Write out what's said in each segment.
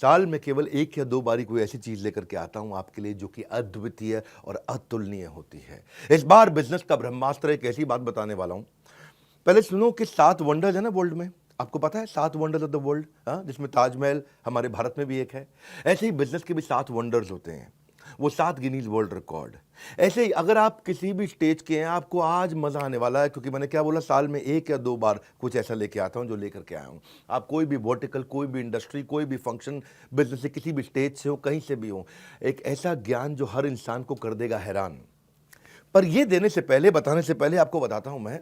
साल में केवल एक या दो बारी कोई ऐसी चीज लेकर के आता हूं आपके लिए जो कि अद्वितीय और अतुलनीय होती है। इस बार बिजनेस का ब्रह्मास्त्र एक ऐसी बात बताने वाला हूं। पहले सुनो कि 7 वंडर्स है ना वर्ल्ड में। आपको पता है 7 वंडर्स ऑफ द वर्ल्ड, जिसमें ताजमहल हमारे भारत में भी एक है। ऐसे ही बिजनेस के भी 7 वंडर्स होते हैं, वो 7 गिनीज वर्ल्ड रिकॉर्ड। ऐसे ही अगर आप किसी भी स्टेज के हैं, आपको आज मजा आने वाला है, क्योंकि मैंने क्या बोला, साल में एक या दो बार कुछ ऐसा लेके आता हूं जो लेकर के आया हूं। आप कोई भी वर्टिकल, कोई भी इंडस्ट्री, कोई भी फंक्शन, बिजनेस से किसी भी स्टेज से हो, कहीं से भी हो, एक ऐसा ज्ञान जो हर इंसान को कर देगा हैरान। पर ये देने से पहले, बताने से पहले आपको बताता हूं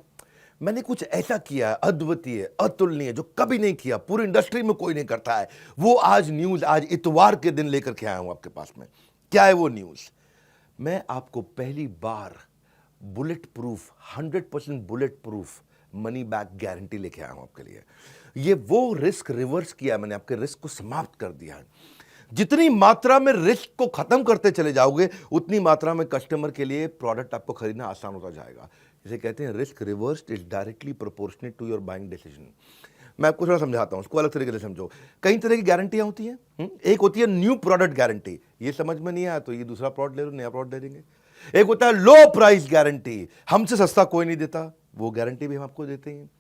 मैंने कुछ ऐसा किया है अद्वितीय, अतुलनीय, जो कभी नहीं किया, पूरी इंडस्ट्री में कोई नहीं करता है। वो आज न्यूज, आज इतवार के दिन लेकर के आया हूं आपके पास में। क्या है वो न्यूज? मैं आपको पहली बार bullet proof, 100% bullet proof money back guarantee लेके आया हूं आपके लिए। ये वो रिस्क रिवर्स किया है मैंने, आपके रिस्क को समाप्त कर दिया है। जितनी मात्रा में रिस्क को खत्म करते चले जाओगे, उतनी मात्रा में कस्टमर के लिए प्रोडक्ट आपको खरीदना आसान होता जाएगा। इसे कहते हैं risk reversed is directly proportionate to your buying decision. मैं आपको थोड़ा समझाता हूं, उसको अलग तरीके से समझो। कई तरह की गारंटियां होती हैं। एक होती है न्यू प्रोडक्ट गारंटी, ये समझ में नहीं आया तो ये दूसरा प्रोडक्ट ले लो, नया प्रोडक्ट दे देंगे। एक होता है लो प्राइस गारंटी, हमसे सस्ता कोई नहीं देता, वो गारंटी भी हम आपको देते हैं।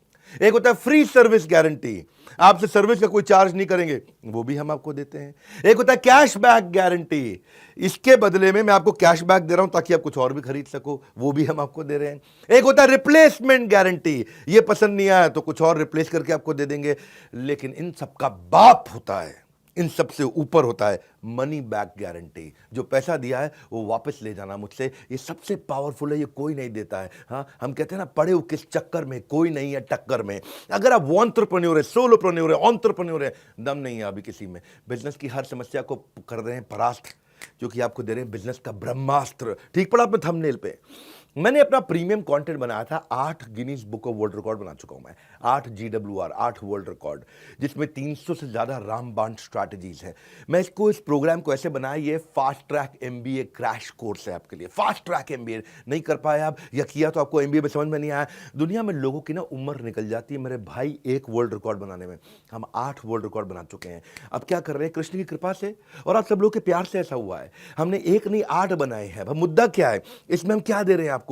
एक होता है फ्री सर्विस गारंटी, आपसे सर्विस का कोई चार्ज नहीं करेंगे, वो भी हम आपको देते हैं। एक होता है कैश बैक गारंटी, इसके बदले में मैं आपको कैश बैक दे रहा हूं ताकि आप कुछ और भी खरीद सको, वो भी हम आपको दे रहे हैं। एक होता है रिप्लेसमेंट गारंटी, ये पसंद नहीं आया तो कुछ और रिप्लेस करके आपको दे देंगे। लेकिन इन सबका बाप होता है, इन सबसे ऊपर होता है मनी बैक गारंटी। जो पैसा दिया है वो वापस ले जाना मुझसे, ये सबसे पावरफुल है, ये कोई नहीं देता है। हाँ, हम कहते हैं ना, पड़े हो किस चक्कर में, कोई नहीं है टक्कर में। अगर आप एंटरप्रेन्योर है, सोलोप्रेन्योर है, एंटरप्रेन्योर है, दम नहीं है अभी किसी में। बिजनेस की हर समस्या को कर रहे हैं परास्त, जो कि आपको दे रहे हैं बिजनेस का ब्रह्मास्त्र। ठीक पड़ा आपने थंबनेल पे। मैंने अपना प्रीमियम कंटेंट बनाया था, 8 Guinness book of world record बना चुका हूं मैं, 8 GWR, 8 वर्ल्ड रिकॉर्ड, जिसमें 300 से ज्यादा रामबाण स्ट्रैटेजीज है। मैं इस प्रोग्राम को ऐसे बनाया, ये fast track MBA crash course है आपके लिए। फास्ट ट्रैक MBA नहीं कर पाए आप, या किया तो आपको MBA में समझ में नहीं आया। दुनिया में लोगों की ना उम्र निकल जाती है मेरे भाई एक वर्ल्ड रिकॉर्ड बनाने में, हम 8 वर्ल्ड रिकॉर्ड बना चुके हैं। अब क्या कर रहे हैं, कृष्ण की कृपा से और आप सब लोग के प्यार से ऐसा हुआ है, हमने एक नहीं 8 बनाए हैं। अब मुद्दा क्या है इसमें, हम क्या दे रहे हैं आपको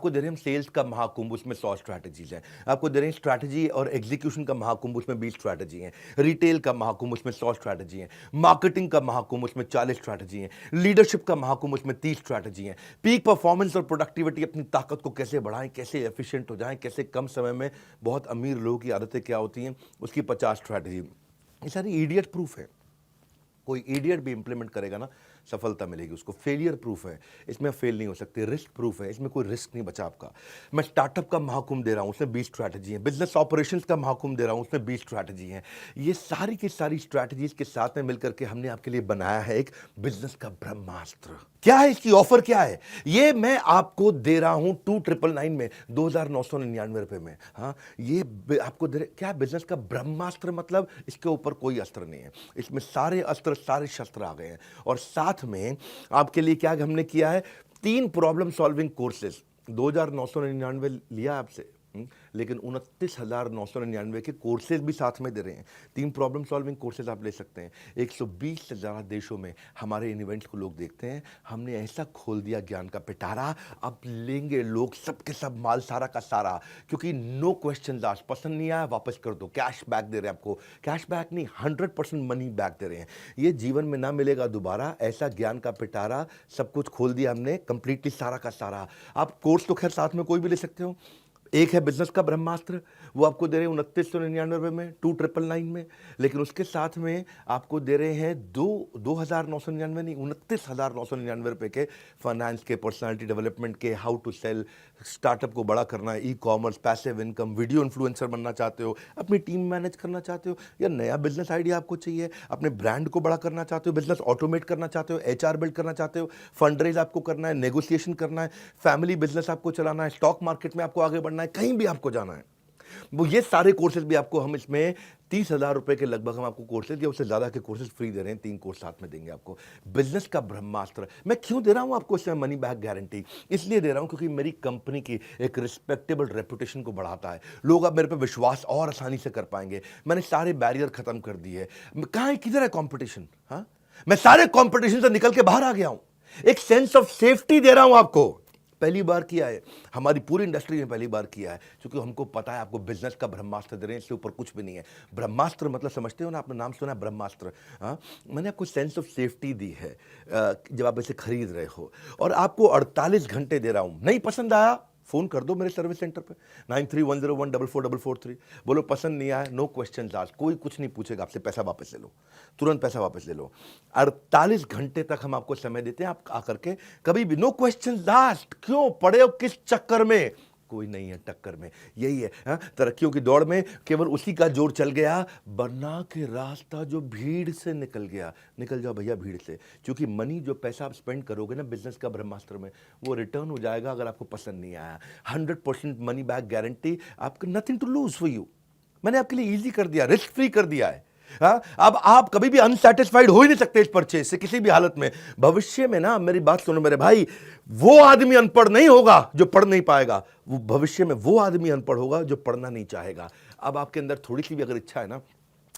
दे रहे हैं हम सेल्स का महाकुंभ, उसमें 100 स्ट्रैटेजीज हैं। आपको दे रहे हैं स्ट्रैटेजी और एग्जीक्यूशन का महाकुंभ, उसमें 20 स्ट्रैटेजी हैं। रिटेल का महाकुंभ, उसमें 100 स्ट्रैटेजी हैं। मार्केटिंग का महाकुंभ, उसमें 40 स्ट्रैटेजी हैं। लीडरशिप का महाकुंभ, उसमें 30 स्ट्रैटेजी हैं। पीक परफॉर्मेंस और प्रोडक्टिविटी, अपनी ताकत को कैसे बढ़ाएं, कैसे एफिशिएंट हो जाएं, कैसे कम समय में बहुत अमीर लोगों की आदतें क्या होती हैं, उसकी 50 स्ट्रैटेजी। ये सारी इडियट प्रूफ है, कोई इडियट भी इंप्लीमेंट करेगा ना, सफलता मिलेगी उसको। फेलियर प्रूफ है, इसमें फेल नहीं हो सकते। रिस्क प्रूफ है, इसमें कोई रिस्क नहीं बचा आपका। मैं स्टार्टअप का महाकुंभ दे रहा हूं, उसमें 20 स्ट्रैटेजी है। बिजनेस ऑपरेशंस का महाकुंभ दे रहा हूं, उसमें 20 स्ट्रैटेजी है। ये सारी की सारी स्ट्रैटेजीज के साथ में मिलकर के हमने आपके लिए बनाया है एक बिजनेस का ब्रह्मास्त्र। क्या है इसकी ऑफर, क्या है ये मैं आपको दे रहा हूं 2999 में, 2999 रुपए में। हाँ, ये आपको दे रहे, क्या बिजनेस का ब्रह्मास्त्र मतलब इसके ऊपर कोई अस्त्र नहीं है, इसमें सारे अस्त्र, सारे शस्त्र आ गए हैं। और साथ में आपके लिए क्या हमने किया है, 3 प्रॉब्लम सॉल्विंग कोर्सेज। 2999 लिया आपसे, लेकिन 29,999 के कोर्सेज भी साथ में दे रहे हैं। 3 प्रॉब्लम सॉल्विंग कोर्सेज आप ले सकते हैं। 120 से ज़्यादा देशों में हमारे इन इवेंट्स को लोग देखते हैं। हमने ऐसा खोल दिया ज्ञान का पिटारा, अब लेंगे लोग सब के सब माल सारा का सारा, क्योंकि नो क्वेश्चन आस्क्ड, पसंद नहीं आया वापस कर दो, कैश बैक दे रहे हैं आपको। कैश बैक नहीं, 100% मनी बैक दे रहे हैं। ये जीवन में ना मिलेगा दोबारा, ऐसा ज्ञान का पिटारा, सब कुछ खोल दिया हमने कंप्लीटली, सारा का सारा। आप कोर्स तो खैर साथ में कोई भी ले सकते हो। एक है बिजनेस का ब्रह्मास्त्र, वो आपको दे रहे हैं 2999 में, 2999 में। लेकिन उसके साथ में आपको दे रहे हैं 2,999 नहीं, 29,999 रुपए के फाइनेंस के, पर्सनालिटी डेवलपमेंट के, हाउ टू सेल, स्टार्टअप को बड़ा करना है, e commerce, passive income, video influencer बनना चाहते हो, अपनी टीम मैनेज करना चाहते हो, या नया बिजनेस आइडिया आपको चाहिए, अपने ब्रांड को बड़ा करना चाहते हो, बिजनेस ऑटोमेट करना चाहते हो, HR बिल्ड करना चाहते हो, फंड रेज आपको करना है, नेगोशिएशन करना है, फैमिली बिजनेस आपको चलाना है, स्टॉक मार्केट में आपको आगे बढ़ना है, कहीं भी आपको जाना है। वो ये सारे कोर्सेज भी आपको हम इसमें 30,000 रुपए के लगभग हम आपको कोर्सेज या उससे ज़्यादा के कोर्सेज फ्री दे रहे हैं। 3 कोर्स साथ में देंगे आपको। बिजनेस का ब्रह्मास्त्र मैं क्यों दे रहा हूं आपको इसमें मनी बैक गारंटी? इसलिए दे रहा हूं क्योंकि मेरी कंपनी की एक रिस्पेक्टेबल रेपुटेशन को बढ़ाता है। लोग अब मेरे पे विश्वास और आसानी से कर पाएंगे। मैंने सारे बैरियर खत्म कर दिए। कहाँ है, किधर है कंपटीशन? हाँ, मैं सारे कंपटीशन से निकल के बाहर आ गया हूं। एक सेंस ऑफ सेफ्टी दे रहा हूं आपको। पहली बार किया है, हमारी पूरी इंडस्ट्री ने पहली बार किया है, क्योंकि हमको पता है आपको बिजनेस का ब्रह्मास्त्र दे रहे हैं, इससे ऊपर कुछ भी नहीं है। ब्रह्मास्त्र मतलब समझते हो ना, आपने नाम सुना है ब्रह्मास्त्र। हाँ, मैंने आपको सेंस ऑफ सेफ्टी दी है जब आप इसे खरीद रहे हो, और आपको 48 घंटे दे रहा हूं। नहीं पसंद आया, फ़ोन कर दो मेरे सर्विस सेंटर पे 9310144443। बोलो पसंद नहीं आया, नो क्वेश्चन आस्क्ड, कोई कुछ नहीं पूछेगा आपसे, पैसा वापस ले लो, तुरंत पैसा वापस ले लो। 48 घंटे तक हम आपको समय देते हैं, आप आकर के कभी भी नो क्वेश्चन आस्क्ड। क्यों पड़े हो, किस चक्कर में? कोई नहीं है टक्कर में, यही है। हाँ, तरक्कियों की दौड़ में केवल उसी का जोर चल गया, वरना के रास्ता जो भीड़ से निकल गया। निकल जाओ भैया भीड़ से, क्योंकि मनी जो पैसा आप स्पेंड करोगे ना बिजनेस का ब्रह्मास्त्र में, वो रिटर्न हो जाएगा अगर आपको पसंद नहीं आया। 100% मनी बैक गारंटी, आपको nothing to lose for you. मैंने आपके लिए ईजी कर दिया, रिस्क फ्री कर दिया है। हाँ, अब आप कभी भी अनसेटिस्फाइड हो ही नहीं सकते इस परचेज से किसी भी हालत में। भविष्य में ना, मेरी बात सुनो मेरे भाई, वो आदमी अनपढ़ नहीं होगा जो पढ़ नहीं पाएगा, वो भविष्य में वो आदमी अनपढ़ होगा जो पढ़ना नहीं चाहेगा। अब आपके अंदर थोड़ी सी भी अगर इच्छा है ना,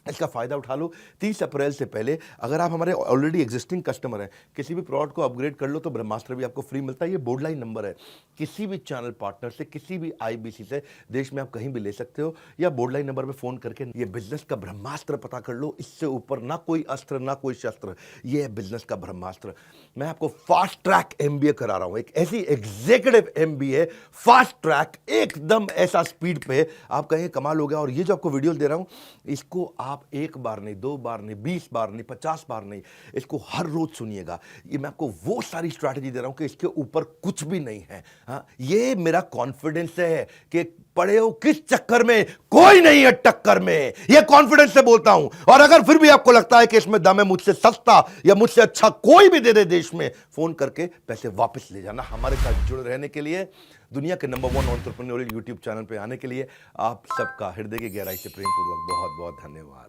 इसका फ़ायदा उठा लो। 30 अप्रैल से पहले अगर आप हमारे ऑलरेडी एग्जिस्टिंग कस्टमर हैं, किसी भी प्रोडक्ट को अपग्रेड कर लो तो ब्रह्मास्त्र भी आपको फ्री मिलता है। ये बोर्ड लाइन नंबर है, किसी भी चैनल पार्टनर से, किसी भी आईबीसी से देश में आप कहीं भी ले सकते हो, या बोर्ड लाइन नंबर पे फ़ोन करके ये बिजनेस का ब्रह्मास्त्र पता कर लो। इससे ऊपर ना कोई अस्त्र ना कोई शस्त्र, ये है बिजनेस का ब्रह्मास्त्र। मैं आपको फास्ट ट्रैक MBA करा रहा हूँ, एक ऐसी एग्जीक्यूटिव MBA फास्ट ट्रैक, एकदम ऐसा स्पीड पे आप कहें कमाल हो गया। और ये जो आपको वीडियो दे रहा हूँ, इसको आप एक बार नहीं, 2 बार नहीं, 20 बार नहीं, 50 बार नहीं, इसको हर रोज सुनिएगा। ये मैं आपको वो सारी स्ट्रैटेजी दे रहा हूं कि इसके ऊपर कुछ भी नहीं है। हाँ, ये मेरा कॉन्फिडेंस है कि पड़े हो किस चक्कर में, कोई नहीं है टक्कर में, ये कॉन्फिडेंस से बोलता हूं। और अगर फिर भी आपको लगता है कि इसमें दम है, मुझसे सस्ता या मुझसे अच्छा कोई भी दे दे देश में, फोन करके पैसे वापस ले जाना। हमारे साथ जुड़े रहने के लिए, दुनिया के नंबर 1 एंटरप्रेन्योरियल यूट्यूब चैनल पे आने के लिए आप सबका हृदय की गहराई से प्रेम पूर्वक बहुत बहुत धन्यवाद।